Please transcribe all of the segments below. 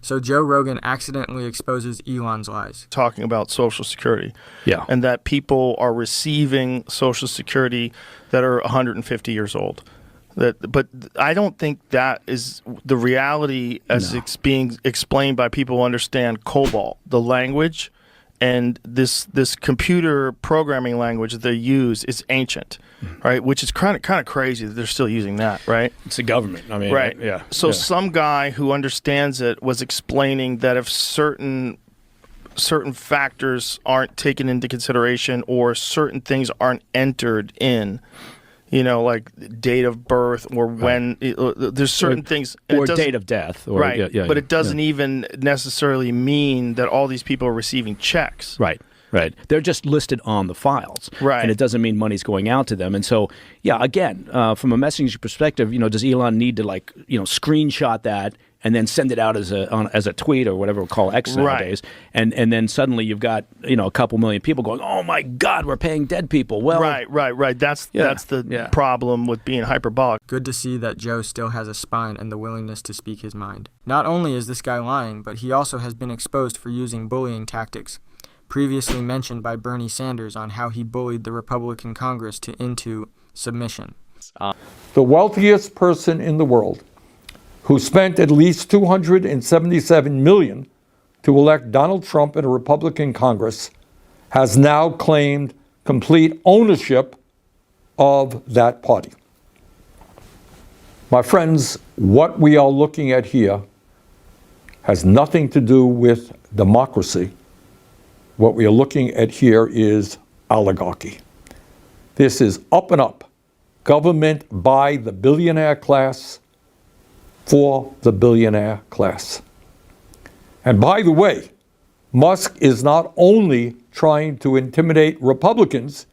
So Joe Rogan accidentally exposes Elon's lies. Talking about Social Security. Yeah. And that people are receiving Social Security that are 150 years old. But I don't think that is the reality as it's being explained by people who understand COBOL, the language, and this computer programming language that they use is ancient, right? Which is kind of crazy that they're still using that, right? It's the government. I mean, right. Yeah. So yeah. some guy who understands it was explaining that if certain factors aren't taken into consideration or certain things aren't entered in, like date of birth or when there's certain things, or date of death, or, right? But it doesn't even necessarily mean that all these people are receiving checks, right? Right. They're just listed on the files, right? And it doesn't mean money's going out to them. And so, yeah, again, from a messaging perspective, does Elon need to screenshot that and then send it out as a tweet or whatever we call X nowadays, and then suddenly you've got a couple million people going, oh my God, we're paying dead people. Well, right. That's the problem with being hyperbolic. Good to see that Joe still has a spine and the willingness to speak his mind. Not only is this guy lying, but he also has been exposed for using bullying tactics, previously mentioned by Bernie Sanders on how he bullied the Republican Congress into submission. The wealthiest person in the world, who spent at least $277 million to elect Donald Trump in a Republican Congress, has now claimed complete ownership of that party. My friends, what we are looking at here has nothing to do with democracy. What we are looking at here is oligarchy. This is up and up. Government by the billionaire class, for the billionaire class. And by the way, Musk is not only trying to intimidate Republicans,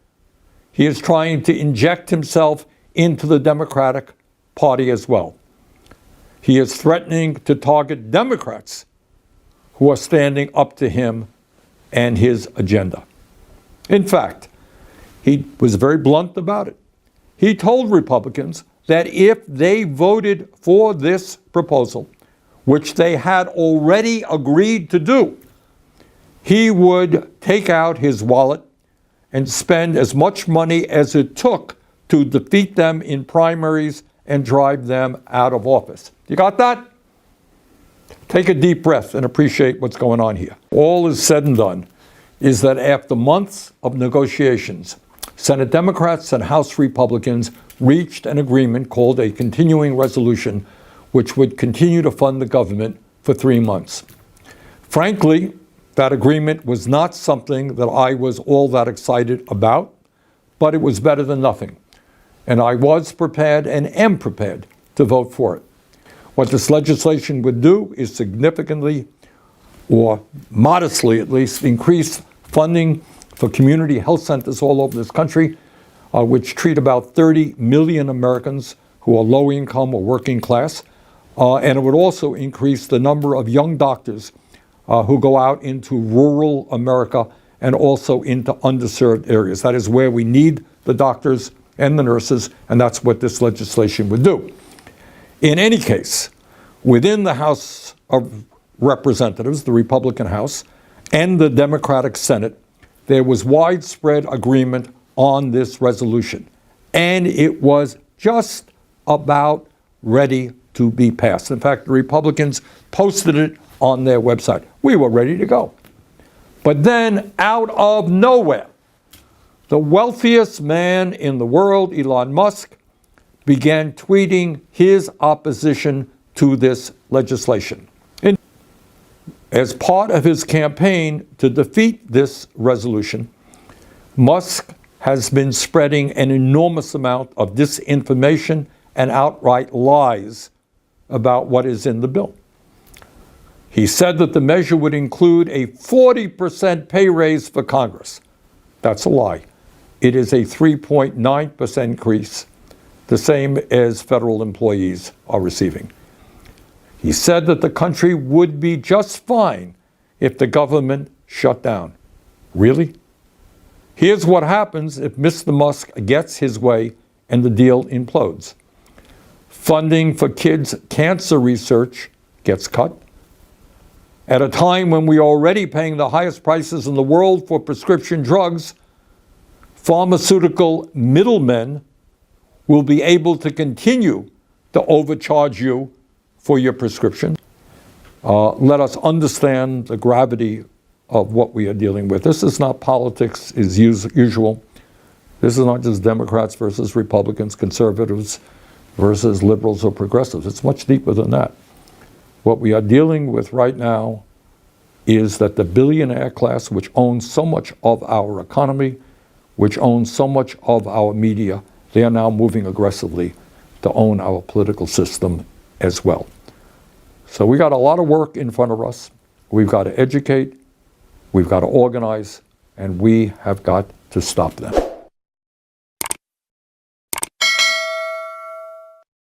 he is trying to inject himself into the Democratic Party as well. He is threatening to target Democrats who are standing up to him and his agenda. In fact, he was very blunt about it. He told Republicans that if they voted for this proposal, which they had already agreed to do, he would take out his wallet and spend as much money as it took to defeat them in primaries and drive them out of office. You got that? Take a deep breath and appreciate what's going on here. All is said and done is that after months of negotiations, Senate Democrats and House Republicans reached an agreement called a continuing resolution, which would continue to fund the government for 3 months. Frankly, that agreement was not something that I was all that excited about, but it was better than nothing. And I was prepared and am prepared to vote for it. What this legislation would do is significantly, or modestly at least, increase funding for community health centers all over this country, which treat about 30 million Americans who are low income or working class. And it would also increase the number of young doctors who go out into rural America and also into underserved areas. That is where we need the doctors and the nurses, and that's what this legislation would do. In any case, within the House of Representatives, the Republican House, and the Democratic Senate, there was widespread agreement on this resolution, and it was just about ready to be passed. In fact, the Republicans posted it on their website. We were ready to go. But then, out of nowhere, the wealthiest man in the world, Elon Musk, began tweeting his opposition to this legislation. As part of his campaign to defeat this resolution, Musk has been spreading an enormous amount of disinformation and outright lies about what is in the bill. He said that the measure would include a 40% pay raise for Congress. That's a lie. It is a 3.9% increase, the same as federal employees are receiving. He said that the country would be just fine if the government shut down. Really? Here's what happens if Mr. Musk gets his way and the deal implodes. Funding for kids' cancer research gets cut. At a time when we are already paying the highest prices in the world for prescription drugs, pharmaceutical middlemen will be able to continue to overcharge you for your prescription. Let us understand the gravity of what we are dealing with. This is not politics as usual. This is not just Democrats versus Republicans, conservatives versus liberals or progressives. It's much deeper than that. What we are dealing with right now is that the billionaire class, which owns so much of our economy, which owns so much of our media, they are now moving aggressively to own our political system as well. So we got a lot of work in front of us. We've got to educate, we've got to organize, and we have got to stop them.